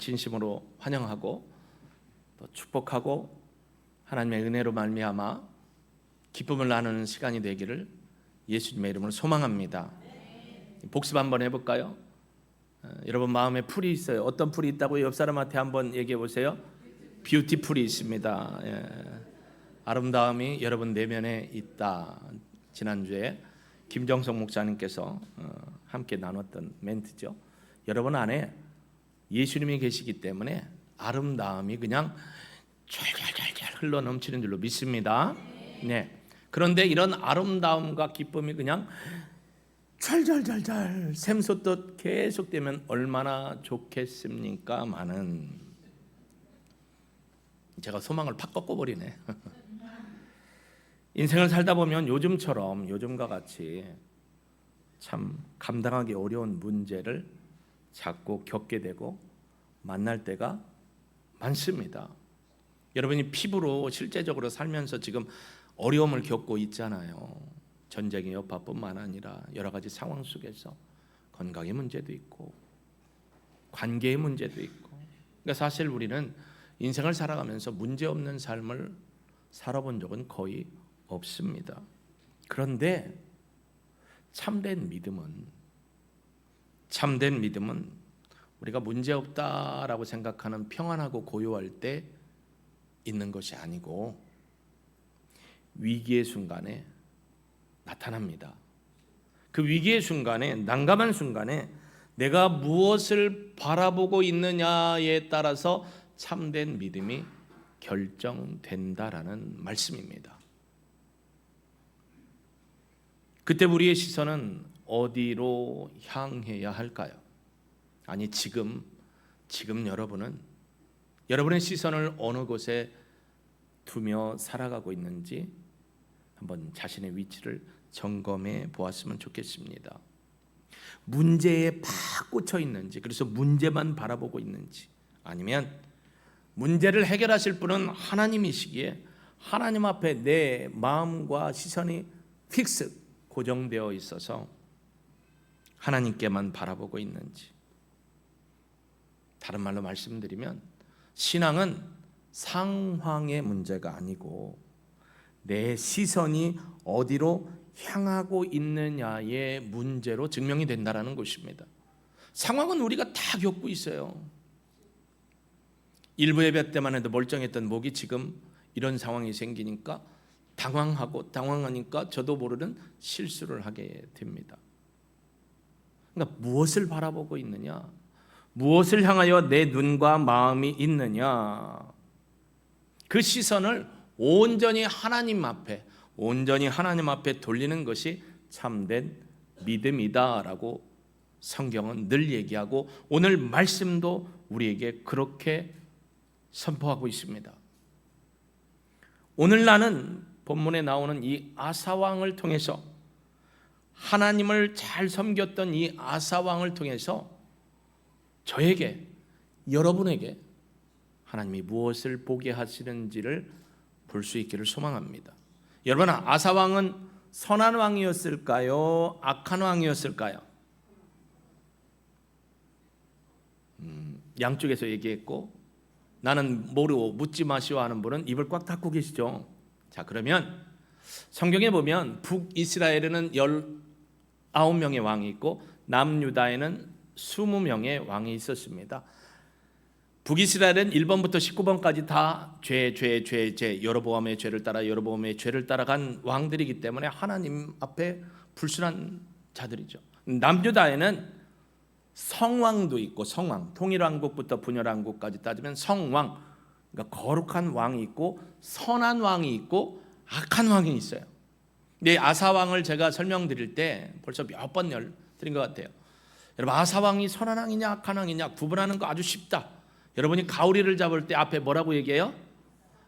진심으로 환영하고 또 축복하고 하나님의 은혜로 말미암아 기쁨을 나누는 시간이 되기를 예수님의 이름으로 소망합니다. 복습 한번 해볼까요? 여러분 마음에 풀이 있어요. 어떤 풀이 있다고 옆 사람한테 한번 얘기해 보세요. 뷰티풀이 있습니다. 아름다움이 여러분 내면에 있다. 지난주에 김정석 목사님께서 함께 나눴던 멘트죠. 여러분 안에 예수님이 계시기 때문에 아름다움이 그냥 촤촤촤 흘러 넘치는 줄로 믿습니다. 네. 그런데 이런 아름다움과 기쁨이 그냥 촤촤촤촤 샘솟듯 계속되면 얼마나 좋겠습니까? 많은 제가 소망을 팍 꺾어버리네. 인생을 살다 보면 요즘과 같이 참 감당하기 어려운 문제를 자꾸 겪게 되고 만날 때가 많습니다. 여러분이 피부로 실제적으로 살면서 지금 어려움을 겪고 있잖아요. 전쟁의 여파뿐만 아니라 여러 가지 상황 속에서 건강의 문제도 있고 관계의 문제도 있고, 그러니까 사실 우리는 인생을 살아가면서 문제 없는 삶을 살아본 적은 거의 없습니다. 그런데 참된 믿음은 우리가 문제 없다라고 생각하는 평안하고 고요할 때 있는 것이 아니고 위기의 순간에 나타납니다. 그 위기의 순간에, 난감한 순간에 내가 무엇을 바라보고 있느냐에 따라서 참된 믿음이 결정된다라는 말씀입니다. 그때 우리의 시선은 어디로 향해야 할까요? 아니 지금 여러분의 시선을 어느 곳에 두며 살아가고 있는지 한번 자신의 위치를 점검해 보았으면 좋겠습니다. 문제에 팍 꽂혀 있는지, 그래서 문제만 바라보고 있는지, 아니면 문제를 해결하실 분은 하나님이시기에 하나님 앞에 내 마음과 시선이 픽스 고정되어 있어서 하나님께만 바라보고 있는지. 다른 말로 말씀드리면 신앙은 상황의 문제가 아니고 내 시선이 어디로 향하고 있느냐의 문제로 증명이 된다는 것입니다. 상황은 우리가 다 겪고 있어요. 일부 예배 때만 해도 멀쩡했던 목이 지금 이런 상황이 생기니까 당황하니까 저도 모르는 실수를 하게 됩니다. 그러니까 무엇을 바라보고 있느냐, 무엇을 향하여 내 눈과 마음이 있느냐, 그 시선을 온전히 하나님 앞에 돌리는 것이 참된 믿음이다라고 성경은 늘 얘기하고 오늘 말씀도 우리에게 그렇게 선포하고 있습니다. 오늘 나는 본문에 나오는 이 아사왕을 통해서, 하나님을 잘 섬겼던 이 아사왕을 통해서 저에게, 여러분에게 하나님이 무엇을 보게 하시는지를 볼 수 있기를 소망합니다. 여러분, 아사왕은 선한 왕이었을까요? 악한 왕이었을까요? 양쪽에서 얘기했고, 나는 모르고 묻지 마시오 하는 분은 입을 꽉 닫고 계시죠. 자, 그러면 성경에 보면 북이스라엘에는 19명의 왕이 있고 남유다에는 20명의 왕이 있었습니다. 북이스라엘은 1번부터 19번까지 다 죄, 여로보암의 죄를 따라간 왕들이기 때문에 하나님 앞에 불순한 자들이죠. 남유다에는 성왕도 있고, 성왕, 통일왕국부터 분열왕국까지 따지면 성왕, 그러니까 거룩한 왕이 있고 선한 왕이 있고 악한 왕이 있어요. 근데 아사왕을 제가 설명드릴 때 벌써 몇 번 드린 것 같아요. 여러분, 아사왕이 선한 왕이냐 악한 왕이냐 구분하는 거 아주 쉽다. 여러분이 가오리를 잡을 때 앞에 뭐라고 얘기해요?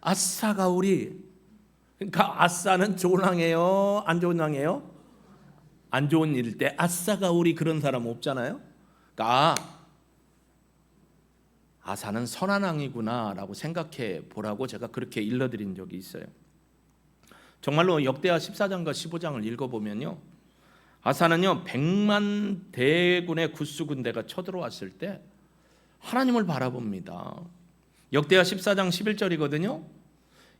아싸 가오리. 그러니까 아싸는 좋은 왕이에요, 안 좋은 왕이에요? 안 좋은 일일 때 아싸 가오리 그런 사람 없잖아요. 그러니까 아사는 선한 왕이구나 라고 생각해 보라고 제가 그렇게 일러드린 적이 있어요. 정말로 역대하 14장과 15장을 읽어보면요, 아사는요 100만 대군의 구수 군대가 쳐들어왔을 때 하나님을 바라봅니다. 역대하 14장 11절이거든요.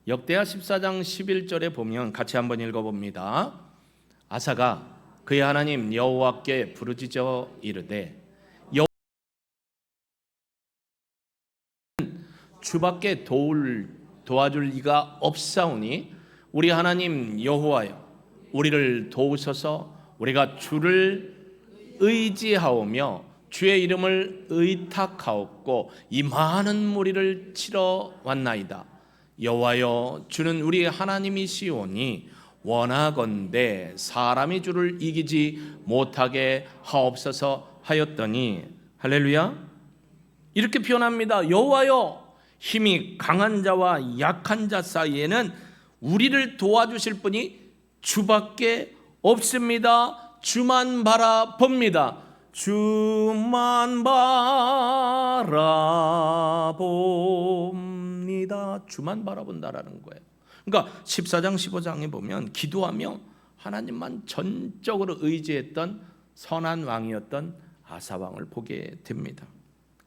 역대하 14장 11절에 보면 같이 한번 읽어봅니다. 아사가 그의 하나님 여호와께 부르짖어 이르되 주밖에 도와줄 이가 없사오니 우리 하나님 여호와여 우리를 도우소서. 우리가 주를 의지하오며 주의 이름을 의탁하옵고 이 많은 무리를 치러 왔나이다. 여호와여 주는 우리 하나님이시오니 원하건대 사람이 주를 이기지 못하게 하옵소서 하였더니 할렐루야. 이렇게 표현합니다. 여호와여 힘이 강한 자와 약한 자 사이에는 우리를 도와주실 분이 주밖에 없습니다. 주만 바라봅니다. 주만 바라봅니다. 주만 바라본다라는 거예요. 그러니까 14장 15장에 보면 기도하며 하나님만 전적으로 의지했던 선한 왕이었던 아사 왕을 보게 됩니다.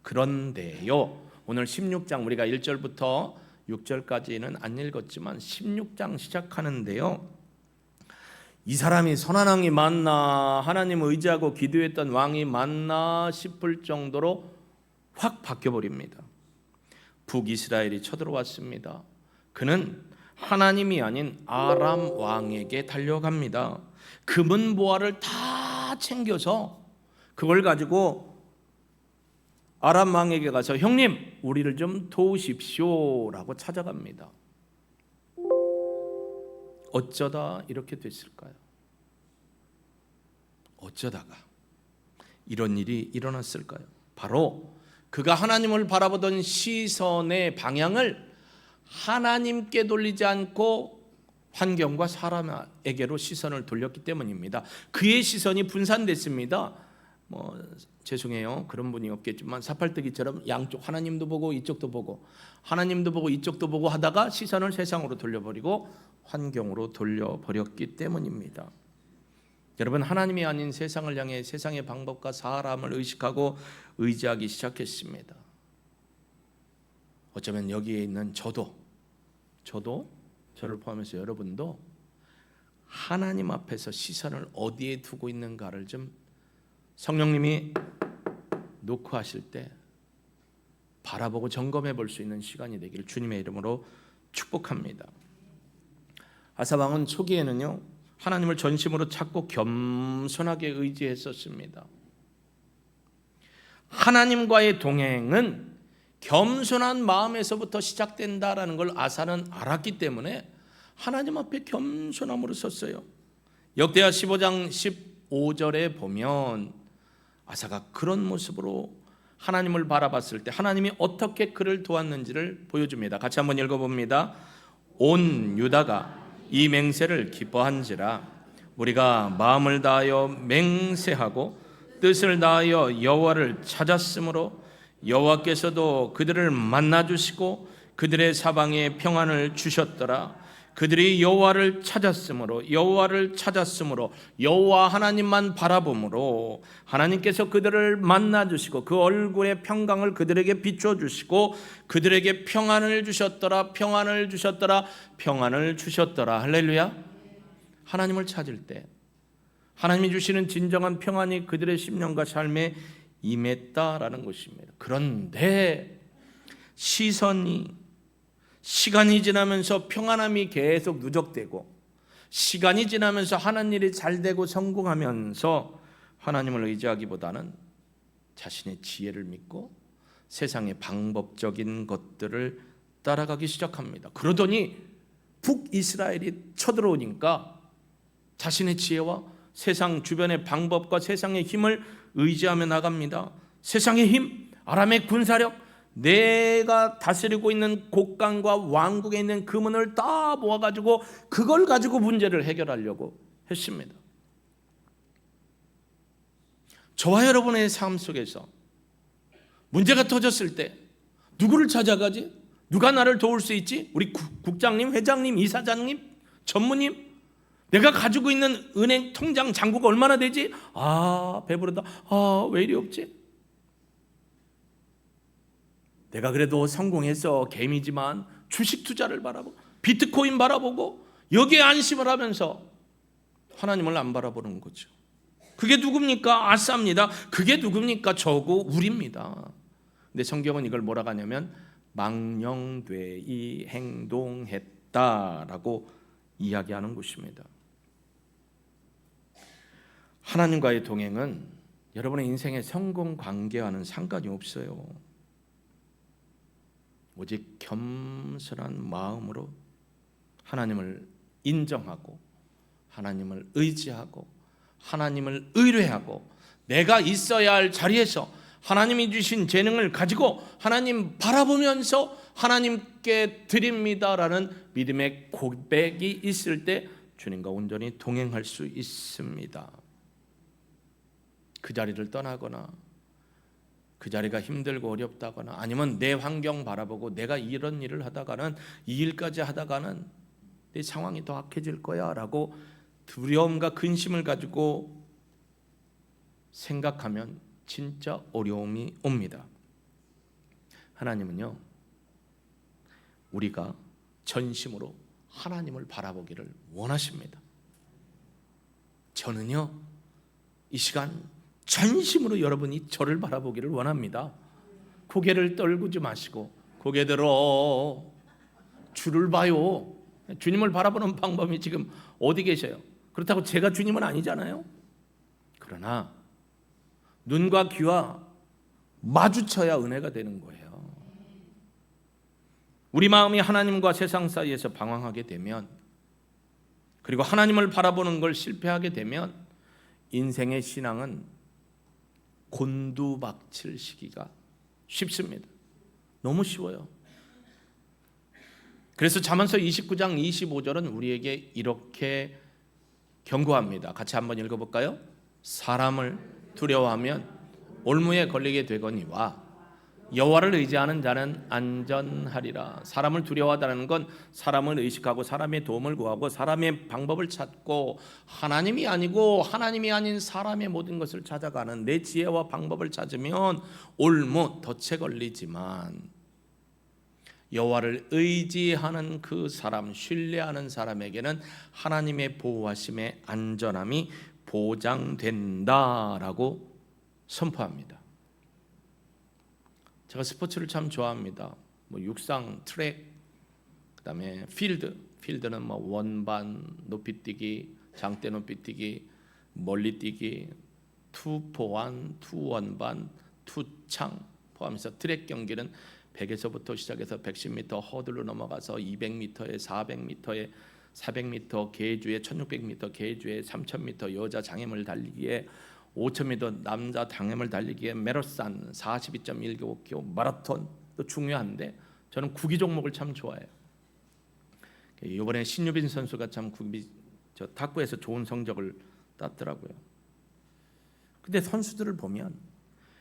그런데요, 오늘 16장 우리가 1절부터 6절까지는 안 읽었지만 16장 시작하는데요, 이 사람이 선한 왕이 맞나, 하나님을 의지하고 기도했던 왕이 맞나 싶을 정도로 확 바뀌어버립니다. 북이스라엘이 쳐들어왔습니다. 그는 하나님이 아닌 아람 왕에게 달려갑니다. 금은 보화를 다 챙겨서 그걸 가지고 아람 왕에게 가서 형님 우리를 좀 도우십시오 라고 찾아갑니다. 어쩌다 이렇게 됐을까요? 어쩌다가 이런 일이 일어났을까요? 바로 그가 하나님을 바라보던 시선의 방향을 하나님께 돌리지 않고 환경과 사람에게로 시선을 돌렸기 때문입니다. 그의 시선이 분산됐습니다. 죄송해요. 그런 분이 없겠지만 사팔뜨기처럼 양쪽 하나님도 보고 이쪽도 보고 하나님도 보고 이쪽도 보고 하다가 시선을 세상으로 돌려버리고 환경으로 돌려버렸기 때문입니다. 여러분, 하나님이 아닌 세상을 향해 세상의 방법과 사람을 의식하고 의지하기 시작했습니다. 어쩌면 여기에 있는 저도 저를 포함해서 여러분도 하나님 앞에서 시선을 어디에 두고 있는가를 좀 성령님이 놓고 하실 때 바라보고 점검해 볼 수 있는 시간이 되기를 주님의 이름으로 축복합니다. 아사왕은 초기에는요 하나님을 전심으로 찾고 겸손하게 의지했었습니다. 하나님과의 동행은 겸손한 마음에서부터 시작된다라는 걸 아사는 알았기 때문에 하나님 앞에 겸손함으로 섰어요. 역대하 15장 15절에 보면 아사가 그런 모습으로 하나님을 바라봤을 때 하나님이 어떻게 그를 도왔는지를 보여줍니다. 같이 한번 읽어봅니다. 온 유다가 이 맹세를 기뻐한지라 우리가 마음을 다하여 맹세하고 뜻을 다하여 여호와를 찾았으므로 여호와께서도 그들을 만나 주시고 그들의 사방에 평안을 주셨더라. 그들이 여호와를 찾았으므로 여호와 하나님만 바라봄으로 하나님께서 그들을 만나 주시고 그 얼굴의 평강을 그들에게 비춰 주시고 그들에게 평안을 주셨더라. 할렐루야. 하나님을 찾을 때 하나님이 주시는 진정한 평안이 그들의 심령과 삶에 임했다라는 것입니다. 그런데 시간이 지나면서 평안함이 계속 누적되고 시간이 지나면서 하는 일이 잘 되고 성공하면서 하나님을 의지하기보다는 자신의 지혜를 믿고 세상의 방법적인 것들을 따라가기 시작합니다. 그러더니 북이스라엘이 쳐들어오니까 자신의 지혜와 세상 주변의 방법과 세상의 힘을 의지하며 나갑니다. 세상의 힘, 아람의 군사력, 내가 다스리고 있는 곡간과 왕국에 있는 금은을 다 모아가지고 그걸 가지고 문제를 해결하려고 했습니다. 저와 여러분의 삶 속에서 문제가 터졌을 때 누구를 찾아가지? 누가 나를 도울 수 있지? 우리 국장님, 회장님, 이사장님, 전무님? 내가 가지고 있는 은행 통장 잔고가 얼마나 되지? 배부르다. 왜 이리 없지? 내가 그래도 성공해서 개미지만 주식 투자를 바라보고 비트코인 바라보고 여기에 안심을 하면서 하나님을 안 바라보는 거죠. 그게 누굽니까? 아싸입니다. 그게 누굽니까? 저고 우리입니다. 근데 성경은 이걸 뭐라고 하냐면 망령되이 행동했다라고 이야기하는 것입니다. 하나님과의 동행은 여러분의 인생의 성공 관계와는 상관이 없어요. 오직 겸손한 마음으로 하나님을 인정하고 하나님을 의지하고 하나님을 의뢰하고 내가 있어야 할 자리에서 하나님이 주신 재능을 가지고 하나님 바라보면서 하나님께 드립니다라는 믿음의 고백이 있을 때 주님과 온전히 동행할 수 있습니다. 그 자리를 떠나거나 그 자리가 힘들고 어렵다거나 아니면 내 환경 바라보고 내가 이런 일을 하다가는 이 일까지 하다가는 내 상황이 더 악해질 거야 라고 두려움과 근심을 가지고 생각하면 진짜 어려움이 옵니다. 하나님은요, 우리가 전심으로 하나님을 바라보기를 원하십니다. 저는요, 이 시간 전심으로 여러분이 저를 바라보기를 원합니다. 고개를 떨구지 마시고 고개 들어 주를 봐요. 주님을 바라보는 방법이 지금 어디 계셔요? 그렇다고 제가 주님은 아니잖아요. 그러나 눈과 귀와 마주쳐야 은혜가 되는 거예요. 우리 마음이 하나님과 세상 사이에서 방황하게 되면, 그리고 하나님을 바라보는 걸 실패하게 되면 인생의 신앙은 곤두박질 시기가 쉽습니다. 너무 쉬워요. 그래서 잠언서 29장 25절은 우리에게 이렇게 경고합니다. 같이 한번 읽어볼까요? 사람을 두려워하면 올무에 걸리게 되거니와 여호와를 의지하는 자는 안전하리라. 사람을 두려워하다는 건 사람을 의식하고 사람의 도움을 구하고 사람의 방법을 찾고 하나님이 아니고 하나님이 아닌 사람의 모든 것을 찾아가는 내 지혜와 방법을 찾으면 올무 덫에 걸리지만 여호와를 의지하는 그 사람, 신뢰하는 사람에게는 하나님의 보호하심의 안전함이 보장된다라고 선포합니다. 제가 스포츠를 참 좋아합니다. 뭐 육상, 트랙, 그다음에 필드는 뭐 원반, 높이뛰기, 장대 높이뛰기, 멀리뛰기, 투포완, 투원반, 투창 포함해서 트랙 경기는 100에서부터 시작해서 110m 허들로 넘어가서 200m에 400m에 400m 계주에 1600m 계주에 3000m 여자 장애물 달리기에 5000m 남자 장애물 달리기에 메로산 42.195km 마라톤도 중요한데 저는 구기 종목을 참 좋아해요. 이번에 신유빈 선수가 참 탁구에서 좋은 성적을 땄더라고요. 근데 선수들을 보면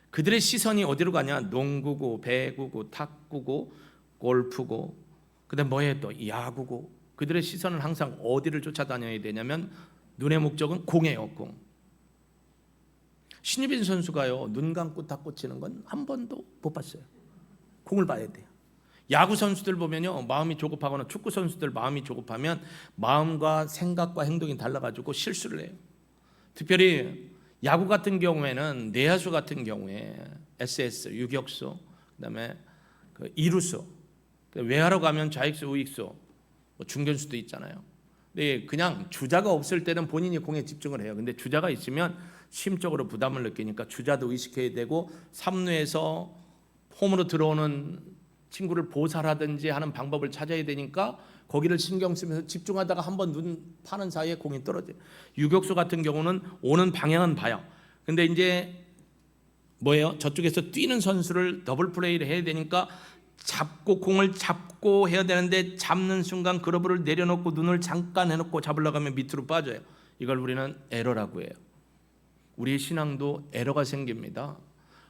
그들의 시선이 어디로 가냐? 농구고, 배구고, 탁구고, 골프고, 그다음 뭐에 또 야구고. 그들의 시선은 항상 어디를 쫓아다녀야 되냐면 눈의 목적은 공이에요, 공. 신유빈 선수가요, 눈 감고 탁구 치는 건 한 번도 못 봤어요. 공을 봐야 돼요. 야구 선수들 보면요, 마음이 조급하거나 축구 선수들 마음이 조급하면 마음과 생각과 행동이 달라가지고 실수를 해요. 특별히 야구 같은 경우에는 내야수 같은 경우에 SS, 유격수, 그다음에 그 이루수, 외야로 가면 좌익수, 우익수, 뭐 중견수도 있잖아요. 근데 그냥 주자가 없을 때는 본인이 공에 집중을 해요. 근데 주자가 있으면 심적으로 부담을 느끼니까 주자도 의식해야 되고 3루에서 홈으로 들어오는 친구를 보살하든지 하는 방법을 찾아야 되니까 거기를 신경 쓰면서 집중하다가 한번 눈 파는 사이에 공이 떨어져요. 유격수 같은 경우는 오는 방향은 봐요. 근데 이제 뭐예요? 저쪽에서 뛰는 선수를 더블 플레이를 해야 되니까 공을 잡고 해야 되는데 잡는 순간 그러브를 내려놓고 눈을 잠깐 해놓고 잡으려고 하면 밑으로 빠져요. 이걸 우리는 에러라고 해요. 우리의 신앙도 에러가 생깁니다.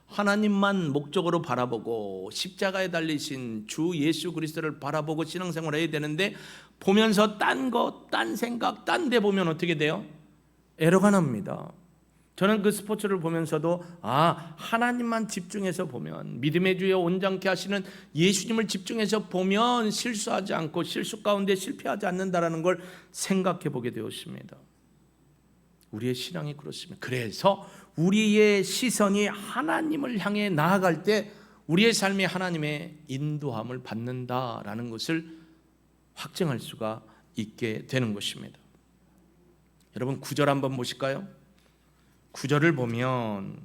하나님만 목적으로 바라보고 십자가에 달리신 주 예수 그리스도를 바라보고 신앙생활을 해야 되는데 보면서 딴 거, 딴 생각, 딴 데 보면 어떻게 돼요? 에러가 납니다. 저는 그 스포츠를 보면서도 하나님만 집중해서 보면, 믿음의 주여 온전케 하시는 예수님을 집중해서 보면 실수하지 않고 실수 가운데 실패하지 않는다라는 걸 생각해 보게 되었습니다. 우리의 신앙이 그렇습니다. 그래서 우리의 시선이 하나님을 향해 나아갈 때 우리의 삶이 하나님의 인도함을 받는다라는 것을 확증할 수가 있게 되는 것입니다. 여러분 9절 한번 보실까요? 9절을 보면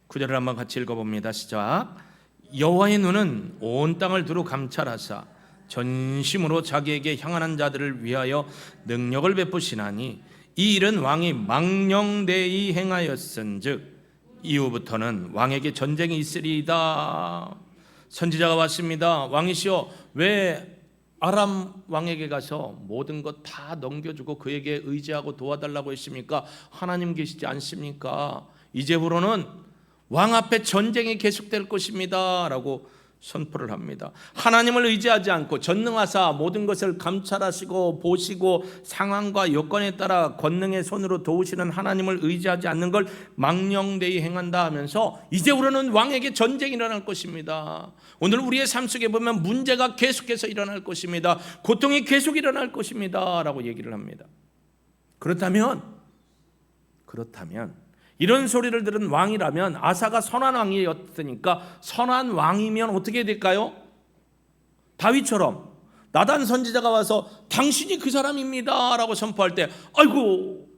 9절을 한번 같이 읽어봅니다. 시작. 여호와의 눈은 온 땅을 두루 감찰하사 전심으로 자기에게 향하는 자들을 위하여 능력을 베푸시나니 이 일은 왕이 망령되이 행하였은즉 이후부터는 왕에게 전쟁이 있으리이다. 선지자가 왔습니다. 왕이시여 왜 아람 왕에게 가서 모든 것 다 넘겨주고 그에게 의지하고 도와달라고 했습니까? 하나님 계시지 않습니까? 이제부로는 왕 앞에 전쟁이 계속될 것입니다 라고 선포를 합니다. 하나님을 의지하지 않고 전능하사 모든 것을 감찰하시고 보시고 상황과 여건에 따라 권능의 손으로 도우시는 하나님을 의지하지 않는 걸 망령되이 행한다 하면서 이제부로는 왕에게 전쟁이 일어날 것입니다. 오늘 우리의 삶 속에 보면 문제가 계속해서 일어날 것입니다. 고통이 계속 일어날 것입니다 라고 얘기를 합니다. 그렇다면 이런 소리를 들은 왕이라면, 아사가 선한 왕이었으니까 선한 왕이면 어떻게 될까요? 다윗처럼 나단 선지자가 와서 당신이 그 사람입니다 라고 선포할 때, 아이고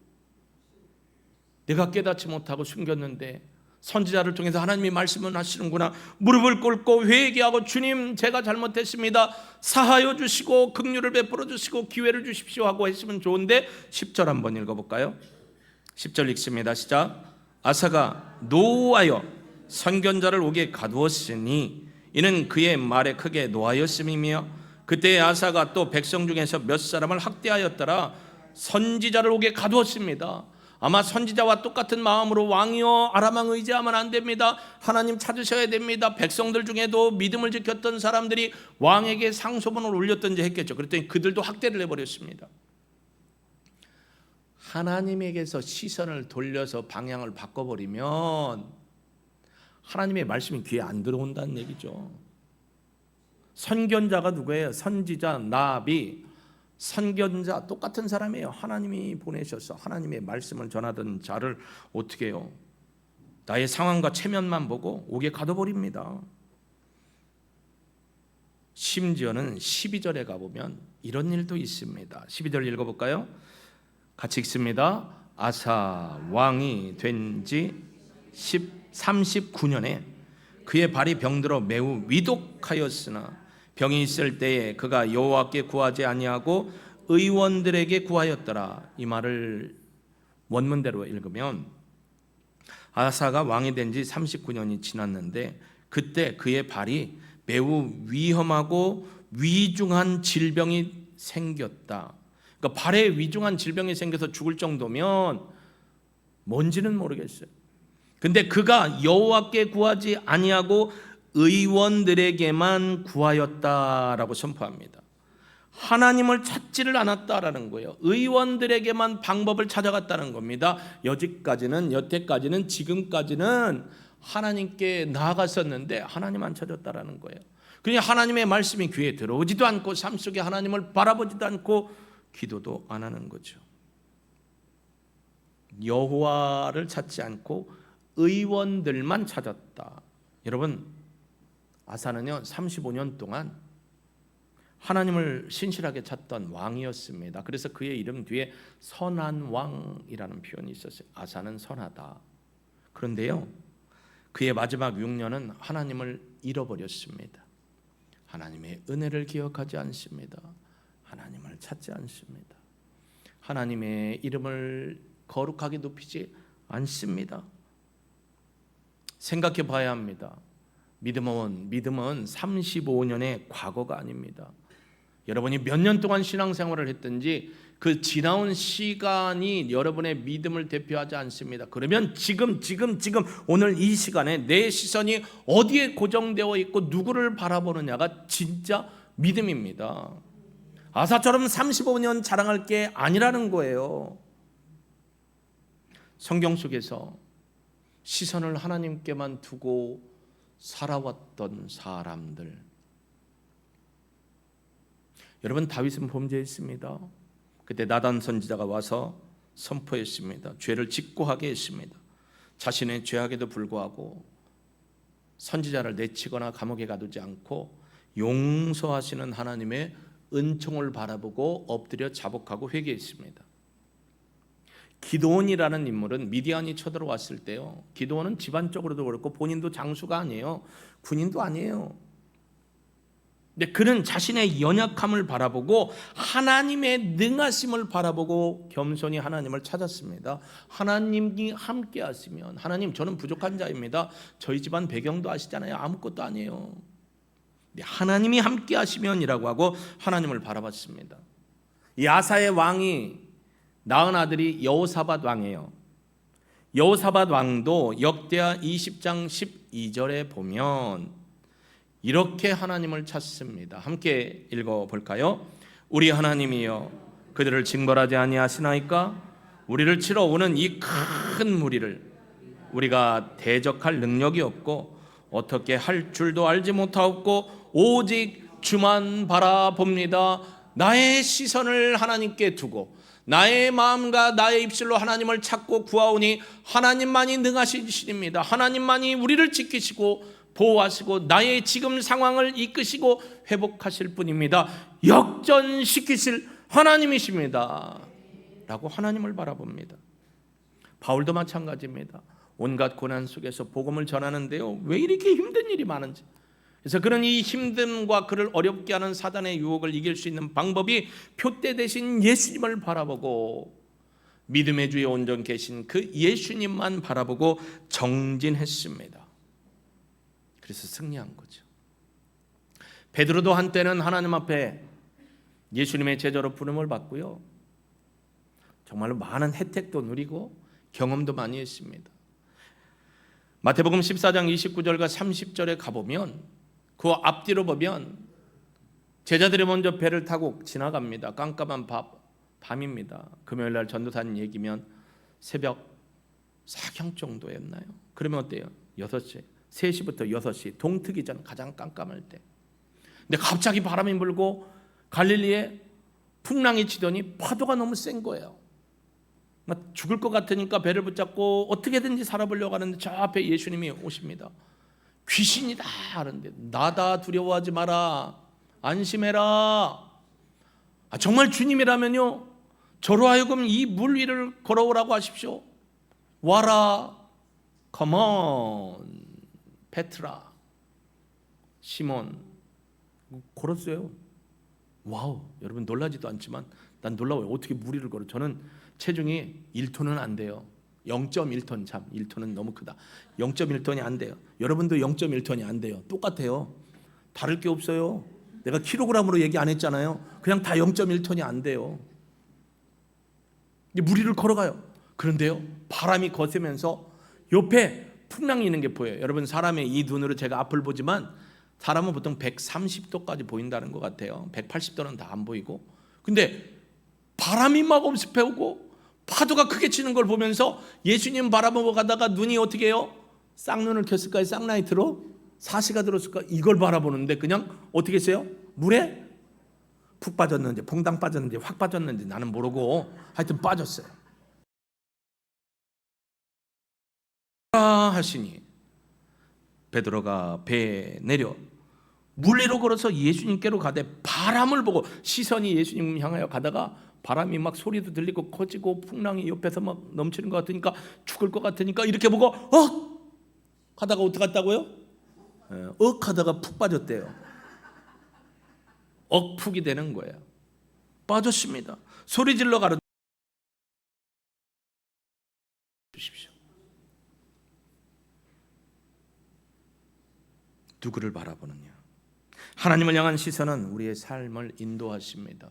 내가 깨닫지 못하고 숨겼는데 선지자를 통해서 하나님이 말씀을 하시는구나. 무릎을 꿇고 회개하고 주님 제가 잘못했습니다, 사하여 주시고 긍휼을 베풀어 주시고 기회를 주십시오 하고 했으면 좋은데 10절 한번 읽어볼까요? 10절 읽습니다. 시작. 아사가 노하여 선견자를 옥에 가두었으니 이는 그의 말에 크게 노하였음이며 그때 아사가 또 백성 중에서 몇 사람을 학대하였더라. 선지자를 옥에 가두었습니다. 아마 선지자와 똑같은 마음으로 왕이여 아람 왕 의지하면 안 됩니다. 하나님 찾으셔야 됩니다. 백성들 중에도 믿음을 지켰던 사람들이 왕에게 상소문을 올렸던지 했겠죠. 그랬더니 그들도 학대를 해버렸습니다. 하나님에게서 시선을 돌려서 방향을 바꿔버리면 하나님의 말씀이 귀에 안 들어온다는 얘기죠. 선견자가 누구예요? 선지자, 나비, 선견자 똑같은 사람이에요. 하나님이 보내셔서 하나님의 말씀을 전하던 자를 어떻게 해요? 나의 상황과 체면만 보고 옥에 가둬버립니다. 심지어는 12절에 가보면 이런 일도 있습니다. 12절 읽어볼까요? 같이 읽습니다. 아사 왕이 된 지 39년에 그의 발이 병들어 매우 위독하였으나 병이 있을 때에 그가 여호와께 구하지 아니하고 의원들에게 구하였더라. 이 말을 원문대로 읽으면 아사가 왕이 된 지 39년이 지났는데 그때 그의 발이 매우 위험하고 위중한 질병이 생겼다. 그러니까 발에 위중한 질병이 생겨서 죽을 정도면 뭔지는 모르겠어요. 근데 그가 여호와께 구하지 아니하고 의원들에게만 구하였다라고 선포합니다. 하나님을 찾지를 않았다라는 거예요. 의원들에게만 방법을 찾아갔다는 겁니다. 여태까지는 지금까지는 하나님께 나아갔었는데 하나님 안 찾았다라는 거예요. 그러니 하나님의 말씀이 귀에 들어오지도 않고 삶 속에 하나님을 바라보지도 않고 기도도 안 하는 거죠. 여호와를 찾지 않고 의원들만 찾았다. 여러분, 아사는요 35년 동안 하나님을 신실하게 찾던 왕이었습니다. 그래서 그의 이름 뒤에 선한 왕이라는 표현이 있었어요. 아사는 선하다. 그런데요 그의 마지막 6년은 하나님을 잃어버렸습니다. 하나님의 은혜를 기억하지 않습니다. 하나님을 찾지 않습니다. 하나님의 이름을 거룩하게 높이지 않습니다. 생각해 봐야 합니다. 믿음은 35년의 과거가 아닙니다. 여러분이 몇 년 동안 신앙생활을 했든지 그 지나온 시간이 여러분의 믿음을 대표하지 않습니다. 그러면 지금 오늘 이 시간에 내 시선이 어디에 고정되어 있고 누구를 바라보느냐가 진짜 믿음입니다. 아사처럼 35년 자랑할 게 아니라는 거예요. 성경 속에서 시선을 하나님께만 두고 살아왔던 사람들. 여러분, 다윗은 범죄했습니다. 그때 나단 선지자가 와서 선포했습니다. 죄를 직고하게 했습니다. 자신의 죄악에도 불구하고 선지자를 내치거나 감옥에 가두지 않고 용서하시는 하나님의 은총을 바라보고 엎드려 자복하고 회개했습니다. 기드온이라는 인물은 미디안이 쳐들어왔을 때요, 기드온은 집안적으로도 그렇고 본인도 장수가 아니에요. 군인도 아니에요. 근데 그는 자신의 연약함을 바라보고 하나님의 능하심을 바라보고 겸손히 하나님을 찾았습니다. 하나님이 함께 하시면, 하나님, 저는 부족한 자입니다. 저희 집안 배경도 아시잖아요. 아무것도 아니에요. 하나님이 함께 하시면이라고 하고 하나님을 바라봤습니다. 이 아사의 왕이 낳은 아들이 여호사밧 왕이에요. 여호사밧 왕도 역대하 20장 12절에 보면 이렇게 하나님을 찾습니다. 함께 읽어볼까요? 우리 하나님이여, 그들을 징벌하지 아니하시나이까? 우리를 치러 오는 이 큰 무리를 우리가 대적할 능력이 없고 어떻게 할 줄도 알지 못하옵고 오직 주만 바라봅니다. 나의 시선을 하나님께 두고 나의 마음과 나의 입술로 하나님을 찾고 구하오니 하나님만이 능하신 신입니다. 하나님만이 우리를 지키시고 보호하시고 나의 지금 상황을 이끄시고 회복하실 분입니다. 역전시키실 하나님이십니다 라고 하나님을 바라봅니다. 바울도 마찬가지입니다. 온갖 고난 속에서 복음을 전하는데요, 왜 이렇게 힘든 일이 많은지, 그래서 그런 이 힘듦과 그를 어렵게 하는 사단의 유혹을 이길 수 있는 방법이 표대 대신 예수님을 바라보고 믿음의 주에 온전 계신 그 예수님만 바라보고 정진했습니다. 그래서 승리한 거죠. 베드로도 한때는 하나님 앞에 예수님의 제자로 부름을 받고요, 정말로 많은 혜택도 누리고 경험도 많이 했습니다. 마태복음 14장 29절과 30절에 가보면 그 앞뒤로 보면 제자들이 먼저 배를 타고 지나갑니다. 깜깜한 밤입니다. 금요일날 전도사님 얘기면 새벽 4경 정도였나요? 그러면 어때요? 6시, 3시부터 6시, 동트기 전 가장 깜깜할 때. 근데 갑자기 바람이 불고 갈릴리에 풍랑이 치더니 파도가 너무 센 거예요. 죽을 것 같으니까 배를 붙잡고 어떻게든지 살아보려고 하는데 저 앞에 예수님이 오십니다. 귀신이다 하는데, 나다, 두려워하지 마라, 안심해라. 정말 주님이라면요, 저로 하여금 이 물 위를 걸어오라고 하십시오. 와라, come on, 페트라, 시몬. 걸었어요. 와우, 여러분 놀라지도 않지만 난 놀라워요. 어떻게 물 위를 걸어? 저는 체중이 1톤은 안 돼요. 0.1톤, 참 1톤은 너무 크다. 0.1톤이 안 돼요. 여러분도 0.1톤이 안 돼요. 똑같아요. 다를 게 없어요. 내가 킬로그램으로 얘기 안 했잖아요. 그냥 다 0.1톤이 안 돼요. 물 위를 걸어가요. 그런데요, 바람이 거세면서 옆에 풍랑이 있는 게 보여요. 여러분, 사람의 이 눈으로 제가 앞을 보지만 사람은 보통 130도까지 보인다는 것 같아요. 180도는 다 안 보이고. 근데 바람이 막 엄습해오고 파도가 크게 치는 걸 보면서 예수님 바라보고 가다가 눈이 어떻게 해요? 쌍눈을 켰을까요? 쌍라이트로? 사시가 들었을까? 이걸 바라보는데 그냥 어떻게 했어요? 물에 푹 빠졌는지 퐁당 빠졌는지 확 빠졌는지 나는 모르고 하여튼 빠졌어요. 하시니 베드로가 배에 내려 물 위로 걸어서 예수님께로 가되 바람을 보고, 시선이 예수님 향하여 가다가 바람이 막 소리도 들리고 커지고 풍랑이 옆에서 막 넘치는 것 같으니까 죽을 것 같으니까 이렇게 보고 하다가 어떻게 갔다고요? 하다가 푹 빠졌대요. 억푹이 되는 거예요. 빠졌습니다. 소리 질러 가르쳐 주십시오. 누구를 바라보느냐? 하나님을 향한 시선은 우리의 삶을 인도하십니다.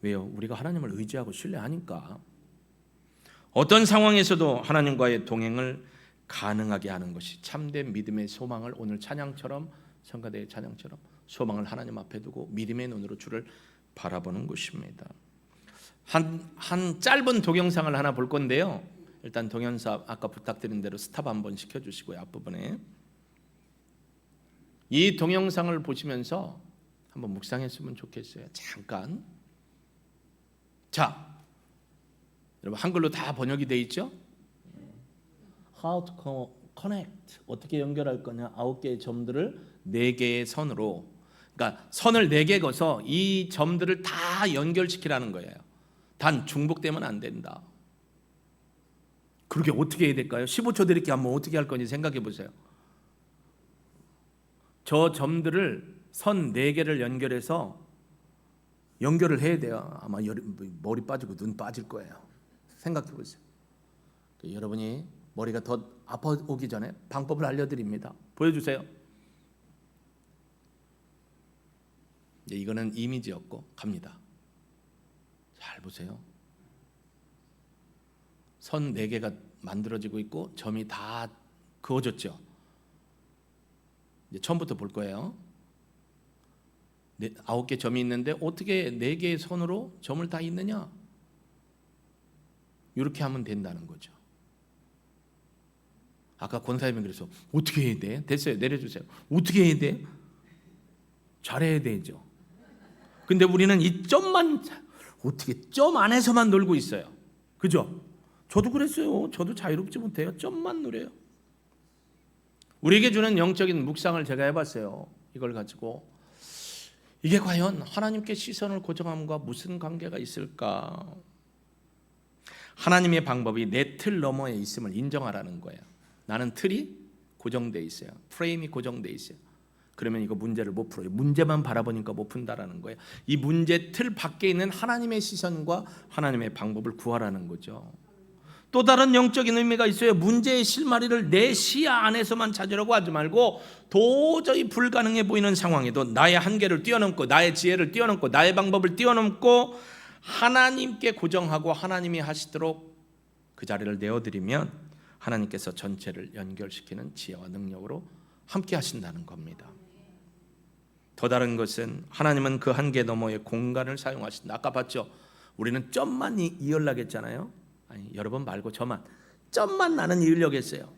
왜요? 우리가 하나님을 의지하고 신뢰하니까. 어떤 상황에서도 하나님과의 동행을 가능하게 하는 것이 참된 믿음의 소망을, 오늘 찬양처럼, 성가대의 찬양처럼 소망을 하나님 앞에 두고 믿음의 눈으로 주를 바라보는 것입니다. 한 짧은 동영상을 하나 볼 건데요, 일단 동영상 아까 부탁드린 대로 스탑 한번 시켜주시고요. 앞부분에 이 동영상을 보시면서 한번 묵상했으면 좋겠어요. 잠깐. 자, 여러분 한글로 다 번역이 돼 있죠? How to connect, 어떻게 연결할 거냐. 9개의 점들을 4개의 선으로, 그러니까 선을 4개 그어서 이 점들을 다 연결시키라는 거예요. 단 중복되면 안 된다. 그렇게 어떻게 해야 될까요? 15초 드릴게요. 한번 어떻게 할 건지 생각해 보세요. 저 점들을 선 4개를 연결해서 연결을 해야 돼요. 아마 머리 빠지고 눈 빠질 거예요. 생각해 보세요. 여러분이 머리가 더 아파오기 전에 방법을 알려드립니다. 보여주세요. 이거는 이미지였고 갑니다. 잘 보세요. 선 4개가 만들어지고 있고 점이 다 그어졌죠. 이제 처음부터 볼 거예요. 9개 점이 있는데 어떻게 4개의 선으로 점을 다 잇느냐? 이렇게 하면 된다는 거죠. 아까 권사님이 그래서 어떻게 해야 돼? 됐어요. 내려주세요. 어떻게 해야 돼? 잘해야 되죠. 근데 우리는 이 점만 어떻게 점 안에서만 놀고 있어요. 그죠? 저도 그랬어요. 저도 자유롭지 못해요. 점만 누려요. 우리에게 주는 영적인 묵상을 제가 해봤어요. 이걸 가지고 이게 과연 하나님께 시선을 고정함과 무슨 관계가 있을까? 하나님의 방법이 내 틀 너머에 있음을 인정하라는 거예요. 나는 틀이 고정돼 있어요. 프레임이 고정돼 있어요. 그러면 이거 문제를 못 풀어요. 문제만 바라보니까 못 푼다라는 거예요. 이 문제 틀 밖에 있는 하나님의 시선과 하나님의 방법을 구하라는 거죠. 또 다른 영적인 의미가 있어요. 문제의 실마리를 내 시야 안에서만 찾으려고 하지 말고 도저히 불가능해 보이는 상황에도 나의 한계를 뛰어넘고 나의 지혜를 뛰어넘고 나의 방법을 뛰어넘고 하나님께 고정하고 하나님이 하시도록 그 자리를 내어드리면 하나님께서 전체를 연결시키는 지혜와 능력으로 함께 하신다는 겁니다. 더 다른 것은 하나님은 그 한계 너머의 공간을 사용하신다. 아까 봤죠? 우리는 점만 이으려고 했잖아요. 아니, 여러분 말고 점만 나는 이으려고 했어요.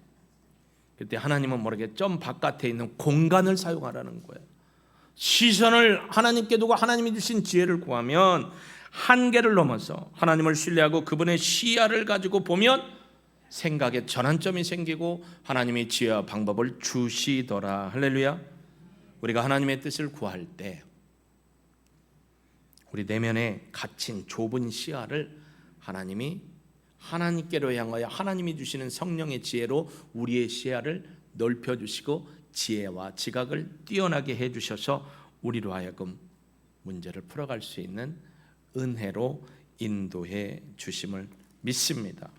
그때 하나님은 모르게 점 바깥에 있는 공간을 사용하라는 거예요. 시선을 하나님께 두고 하나님이 주신 지혜를 구하면 한계를 넘어서 하나님을 신뢰하고 그분의 시야를 가지고 보면 생각에 전환점이 생기고 하나님의 지혜와 방법을 주시더라. 할렐루야. 우리가 하나님의 뜻을 구할 때 우리 내면에 갇힌 좁은 시야를 하나님이 하나님께로 향하여 하나님이 주시는 성령의 지혜로 우리의 시야를 넓혀주시고 지혜와 지각을 뛰어나게 해주셔서 우리로 하여금 문제를 풀어갈 수 있는 은혜로 인도해 주심을 믿습니다.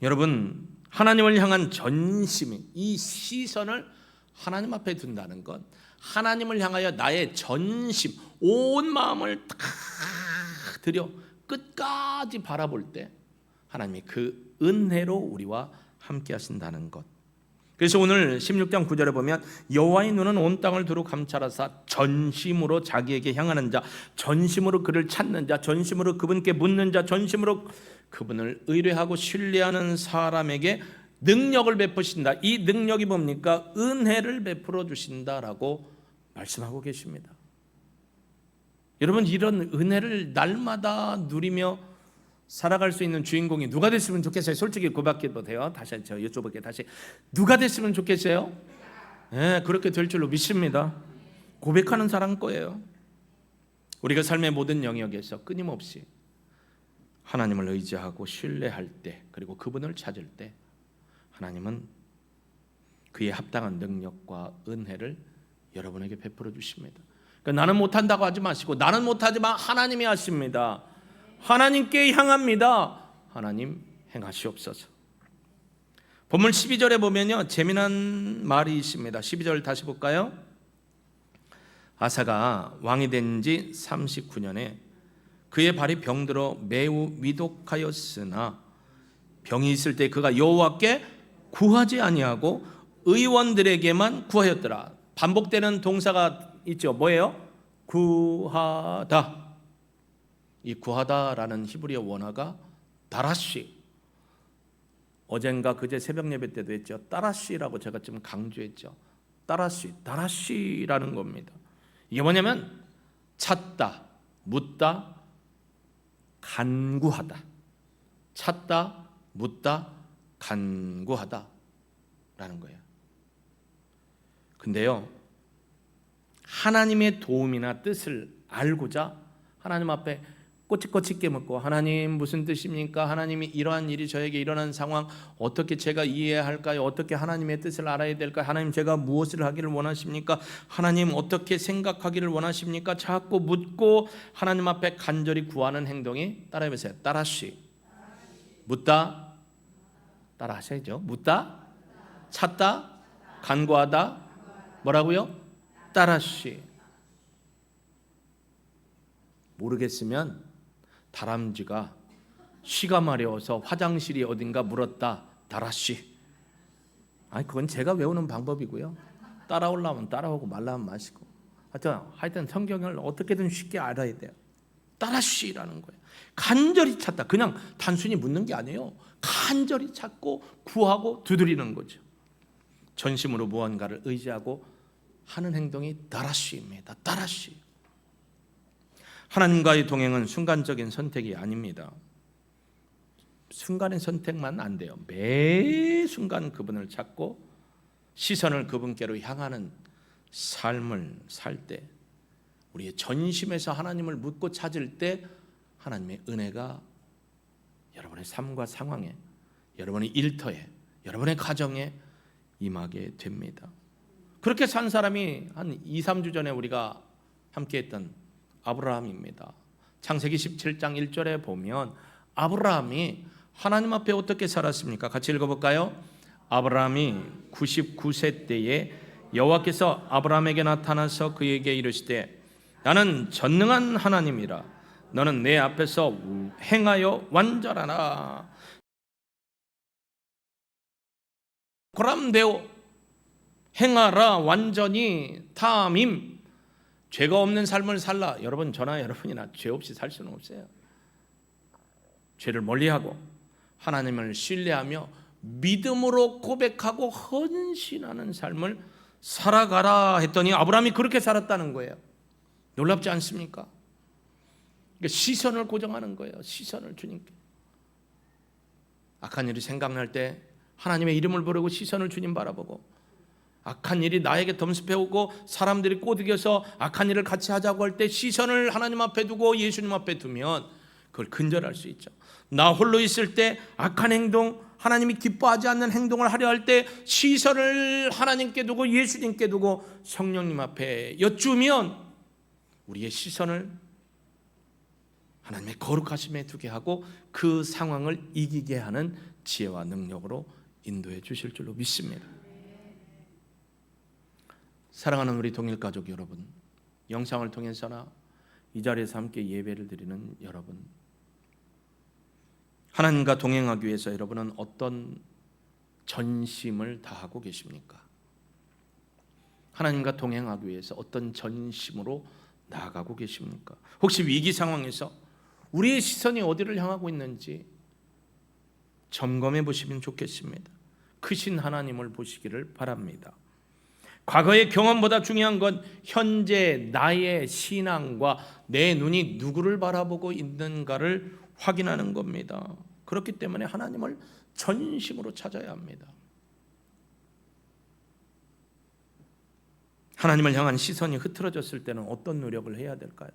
여러분, 하나님을 향한 전심이, 이 시선을 하나님 앞에 둔다는 것, 하나님을 향하여 나의 전심, 온 마음을 다 들여 끝까지 바라볼 때 하나님이 그 은혜로 우리와 함께 하신다는 것. 그래서 오늘 16장 9절에 보면 여호와의 눈은 온 땅을 두루 감찰하사 전심으로 자기에게 향하는 자, 전심으로 그를 찾는 자, 전심으로 그분께 묻는 자, 전심으로 그분을 의뢰하고 신뢰하는 사람에게 능력을 베푸신다. 이 능력이 뭡니까? 은혜를 베풀어 주신다라고 말씀하고 계십니다. 여러분, 이런 은혜를 날마다 누리며 살아갈 수 있는 주인공이 누가 됐으면 좋겠어요? 솔직히 고백해도 돼요. 다시 저 여쭤볼게요. 다시 누가 됐으면 좋겠어요? 네, 그렇게 될 줄로 믿습니다. 고백하는 사람 거예요. 우리가 삶의 모든 영역에서 끊임없이 하나님을 의지하고 신뢰할 때, 그리고 그분을 찾을 때 하나님은 그에 합당한 능력과 은혜를 여러분에게 베풀어 주십니다. 그러니까 나는 못한다고 하지 마시고, 나는 못하지만 하나님이 하십니다. 하나님께 향합니다. 하나님 행하시옵소서. 본문 12절에 보면요, 재미난 말이 있습니다. 12절 다시 볼까요? 아사가 왕이 된 지 39년에 그의 발이 병들어 매우 위독하였으나 병이 있을 때 그가 여호와께 구하지 아니하고 의원들에게만 구하였더라. 반복되는 동사가 있죠. 뭐예요? 구하다. 이 구하다라는 히브리어 원어가 다라시. 어젠가 그제 새벽 예배 때도 했죠. 따라시라고 제가 좀 강조했죠. 따라시, 다라시라는 겁니다. 이게 뭐냐면 찾다, 묻다, 간구하다. 찾다, 묻다, 간구하다 라는 거예요. 근데요, 하나님의 도움이나 뜻을 알고자 하나님 앞에 꼬치꼬치 묻고, 하나님 무슨 뜻입니까? 하나님이 이러한 일이 저에게 일어난 상황 어떻게 제가 이해해야 할까요? 어떻게 하나님의 뜻을 알아야 될까요? 하나님 제가 무엇을 하기를 원하십니까? 하나님 어떻게 생각하기를 원하십니까? 자꾸 묻고 하나님 앞에 간절히 구하는 행동이, 따라해보세요. 따라시. 묻다, 따라 하셔야죠. 묻다, 찾다, 간구하다, 뭐라고요? 따라시. 모르겠으면 다람쥐가 쉬가 마려워서 화장실이 어딘가 물었다, 다라시. 아니 그건 제가 외우는 방법이고요. 따라오려면 따라오고 말라면 마시고. 하여튼 성경을 어떻게든 쉽게 알아야 돼요. 따라시라는 거예요. 간절히 찾다. 그냥 단순히 묻는 게 아니에요. 간절히 찾고 구하고 두드리는 거죠. 전심으로 무언가를 의지하고 하는 행동이 따라시입니다. 따라시. 하나님과의 동행은 순간적인 선택이 아닙니다. 순간의 선택만 안 돼요. 매 순간 그분을 찾고 시선을 그분께로 향하는 삶을 살 때, 우리의 전심에서 하나님을 묻고 찾을 때 하나님의 은혜가 여러분의 삶과 상황에, 여러분의 일터에, 여러분의 가정에 임하게 됩니다. 그렇게 산 사람이 한 2, 3주 전에 우리가 함께 했던 아브라함입니다. 창세기 17장 1절에 보면 아브라함이 하나님 앞에 어떻게 살았습니까? 같이 읽어볼까요? 아브라함이 99세 때에 여호와께서 아브라함에게 나타나서 그에게 이르시되 나는 전능한 하나님이라 너는 내 앞에서 행하여 완전하라. 고람되오, 행하라, 완전히 탐임. 죄가 없는 삶을 살라. 여러분, 저나 여러분이나 죄 없이 살 수는 없어요. 죄를 멀리하고 하나님을 신뢰하며 믿음으로 고백하고 헌신하는 삶을 살아가라 했더니 아브라함이 그렇게 살았다는 거예요. 놀랍지 않습니까? 시선을 고정하는 거예요. 시선을 주님께. 악한 일이 생각날 때 하나님의 이름을 부르고 시선을 주님 바라보고, 악한 일이 나에게 덤습해오고 사람들이 꼬드겨서 악한 일을 같이 하자고 할 때 시선을 하나님 앞에 두고 예수님 앞에 두면 그걸 근절할 수 있죠. 나 홀로 있을 때 악한 행동, 하나님이 기뻐하지 않는 행동을 하려 할 때 시선을 하나님께 두고 예수님께 두고 성령님 앞에 여쭈면 우리의 시선을 하나님의 거룩하심에 두게 하고 그 상황을 이기게 하는 지혜와 능력으로 인도해 주실 줄로 믿습니다. 사랑하는 우리 동일가족 여러분, 영상을 통해서나 이 자리에서 함께 예배를 드리는 여러분, 하나님과 동행하기 위해서 여러분은 어떤 전심을 다하고 계십니까? 하나님과 동행하기 위해서 어떤 전심으로 나아가고 계십니까? 혹시 위기 상황에서 우리의 시선이 어디를 향하고 있는지 점검해 보시면 좋겠습니다. 크신 하나님을 보시기를 바랍니다. 과거의 경험보다 중요한 건 현재 나의 신앙과 내 눈이 누구를 바라보고 있는가를 확인하는 겁니다. 그렇기 때문에 하나님을 전심으로 찾아야 합니다. 하나님을 향한 시선이 흐트러졌을 때는 어떤 노력을 해야 될까요?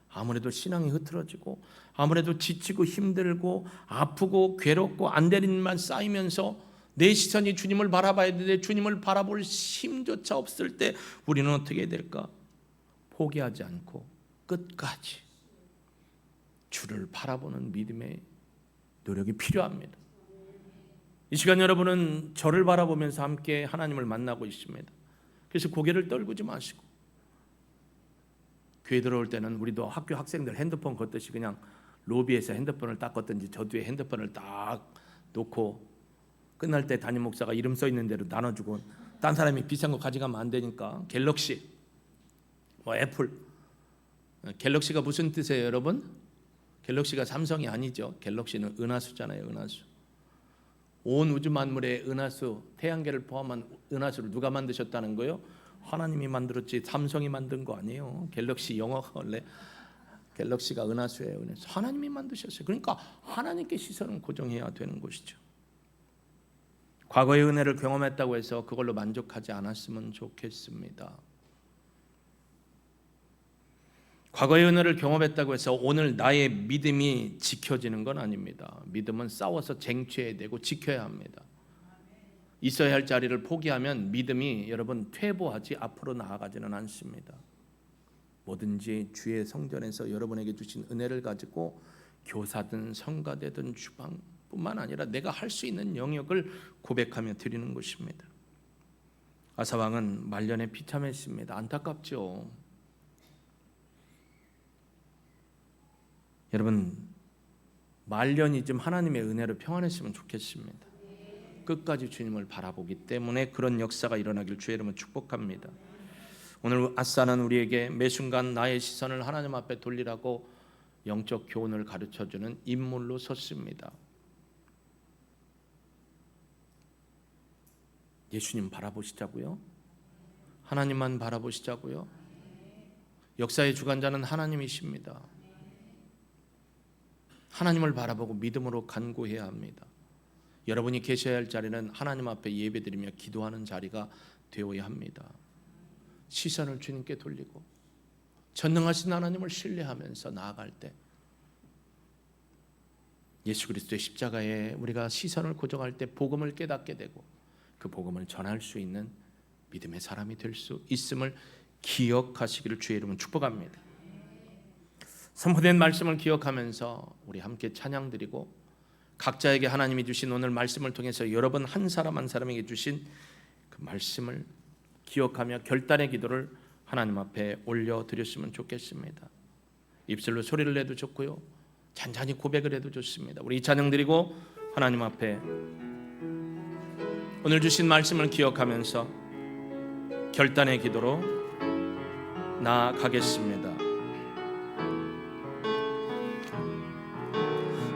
아무래도 신앙이 흐트러지고, 아무래도 지치고 힘들고 아프고 괴롭고 안 될 일만 쌓이면서 내 시선이 주님을 바라봐야 되는데 주님을 바라볼 힘조차 없을 때 우리는 어떻게 해야 될까? 포기하지 않고 끝까지 주를 바라보는 믿음의 노력이 필요합니다. 이 시간 여러분은 저를 바라보면서 함께 하나님을 만나고 있습니다. 그래서 고개를 떨구지 마시고, 교회 들어올 때는 우리도 학교 학생들 핸드폰 걷듯이 그냥 로비에서 핸드폰을 딱 걷든지 저 뒤에 핸드폰을 딱 놓고 끝날 때 담임 목사가 이름 써 있는 대로 나눠주고, 딴 사람이 비싼 거 가져가면 안 되니까 갤럭시, 애플. 갤럭시가 무슨 뜻이에요, 여러분? 갤럭시가 삼성이 아니죠. 갤럭시는 은하수잖아요. 은하수. 온 우주 만물의 은하수, 태양계를 포함한 은하수를 누가 만드셨다는 거예요? 하나님이 만들었지 삼성이 만든 거 아니에요. 갤럭시 영어가 원래 갤럭시가 은하수예요. 하나님이 만드셨어요. 그러니까 하나님께 시선을 고정해야 되는 것이죠. 과거의 은혜를 경험했다고 해서 그걸로 만족하지 않았으면 좋겠습니다. 과거의 은혜를 경험했다고 해서 오늘 나의 믿음이 지켜지는 건 아닙니다. 믿음은 싸워서 쟁취해야 되고 지켜야 합니다. 있어야 할 자리를 포기하면 믿음이 여러분 퇴보하지 앞으로 나아가지는 않습니다. 뭐든지 주의 성전에서 여러분에게 주신 은혜를 가지고 교사든 성가대든 주방뿐만 아니라 내가 할 수 있는 영역을 고백하며 드리는 것입니다. 아사왕은 말년에 비참했습니다. 안타깝죠. 여러분 말년이 좀 하나님의 은혜로 평안했으면 좋겠습니다. 끝까지 주님을 바라보기 때문에 그런 역사가 일어나길 주의 이름으로 축복합니다. 오늘 아싸는 우리에게 매 순간 나의 시선을 하나님 앞에 돌리라고 영적 교훈을 가르쳐주는 인물로 섰습니다. 예수님 바라보시자고요? 하나님만 바라보시자고요? 역사의 주관자는 하나님이십니다. 하나님을 바라보고 믿음으로 간구해야 합니다. 여러분이 계셔야 할 자리는 하나님 앞에 예배드리며 기도하는 자리가 되어야 합니다. 시선을 주님께 돌리고 전능하신 하나님을 신뢰하면서 나아갈 때 예수 그리스도의 십자가에 우리가 시선을 고정할 때 복음을 깨닫게 되고 그 복음을 전할 수 있는 믿음의 사람이 될 수 있음을 기억하시기를 주의 이름으로 축복합니다. 선포된 말씀을 기억하면서 우리 함께 찬양 드리고 각자에게 하나님이 주신 오늘 말씀을 통해서 여러분 한 사람 한 사람에게 주신 그 말씀을 기억하며 결단의 기도를 하나님 앞에 올려드렸으면 좋겠습니다. 입술로 소리를 내도 좋고요, 잔잔히 고백을 해도 좋습니다. 우리 이 찬양 드리고 하나님 앞에 오늘 주신 말씀을 기억하면서 결단의 기도로 나아가겠습니다.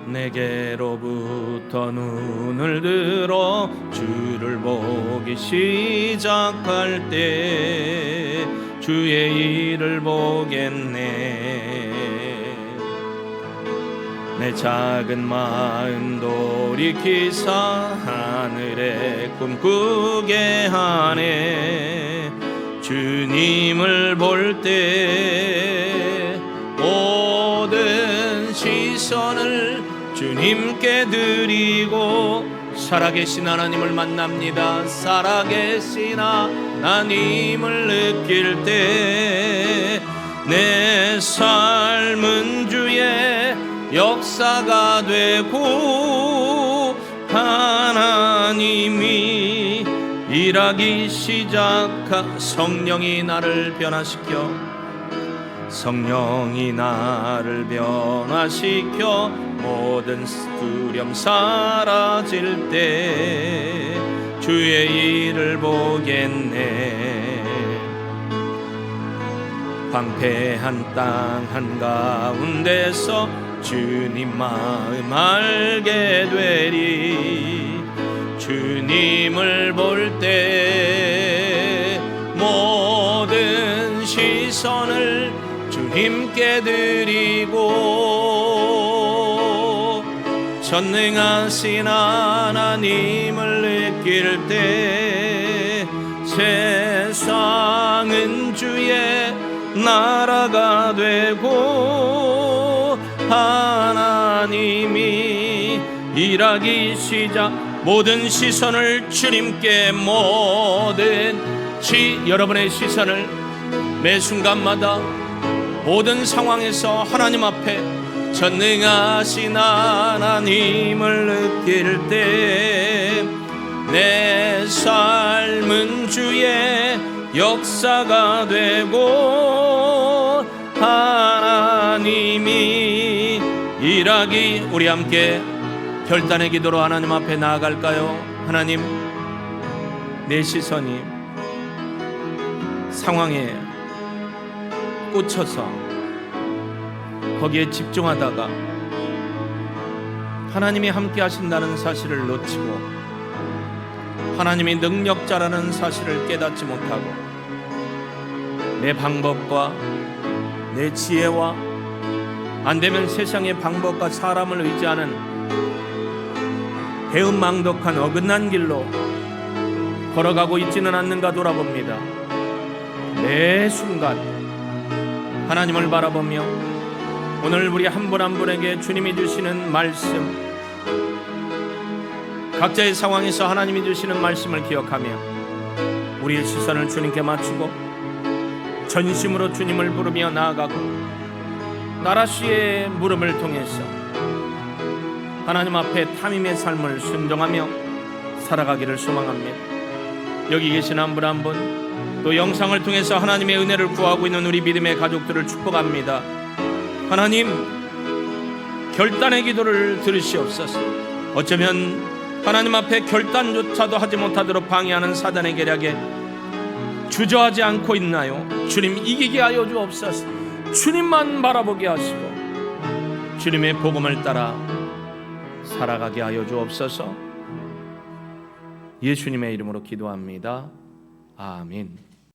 내게로부터 눈을 들어 주를 보기 시작할 때 주의 일을 보겠네. 내 작은 마음 돌이키사 하늘에 꿈꾸게 하네. 주님을 볼 때 모든 시선을 주님께 드리고 살아계신 하나님을 만납니다. 살아계신 하나님을 느낄 때 내 삶은 주의 역사가 되고 하나님이 일하기 시작하 성령이 나를 변화시켜 성령이 나를 변화시켜 모든 두려움 사라질 때 주의 일을 보겠네. 황폐한 땅 한가운데서 주님 마음 알게 되리. 주님을 볼 때 모든 시선을 주님께 드리고 전능하신 하나님을 느낄 때 세상은 주의 나라가 되고 하나님이 일하기 시작 모든 시선을 주님께 여러분의 시선을 매 순간마다 모든 상황에서 하나님 앞에 전능하신 하나님을 느낄 때 내 삶은 주의 역사가 되고 하나님이 일하기 우리 함께 결단의 기도로 하나님 앞에 나아갈까요? 하나님, 내 시선이 상황에 꽂혀서 거기에 집중하다가 하나님이 함께 하신다는 사실을 놓치고 하나님이 능력자라는 사실을 깨닫지 못하고 내 방법과 내 지혜와 안되면 세상의 방법과 사람을 의지하는 배은망덕한 어긋난 길로 걸어가고 있지는 않는가 돌아봅니다. 매 순간 하나님을 바라보며 오늘 우리 한 분 한 분에게 주님이 주시는 말씀, 각자의 상황에서 하나님이 주시는 말씀을 기억하며 우리의 시선을 주님께 맞추고 전심으로 주님을 부르며 나아가고 나라시의 물음을 통해서 하나님 앞에 탐임의 삶을 순종하며 살아가기를 소망합니다. 여기 계신 한 분 한 분, 또 영상을 통해서 하나님의 은혜를 구하고 있는 우리 믿음의 가족들을 축복합니다. 하나님, 결단의 기도를 들으시옵소서. 어쩌면 하나님 앞에 결단조차도 하지 못하도록 방해하는 사단의 계략에 주저하지 않고 있나요? 주님, 이기게 하여 주옵소서. 주님만 바라보게 하시고 주님의 복음을 따라 살아가게 하여 주옵소서. 예수님의 이름으로 기도합니다. 아멘.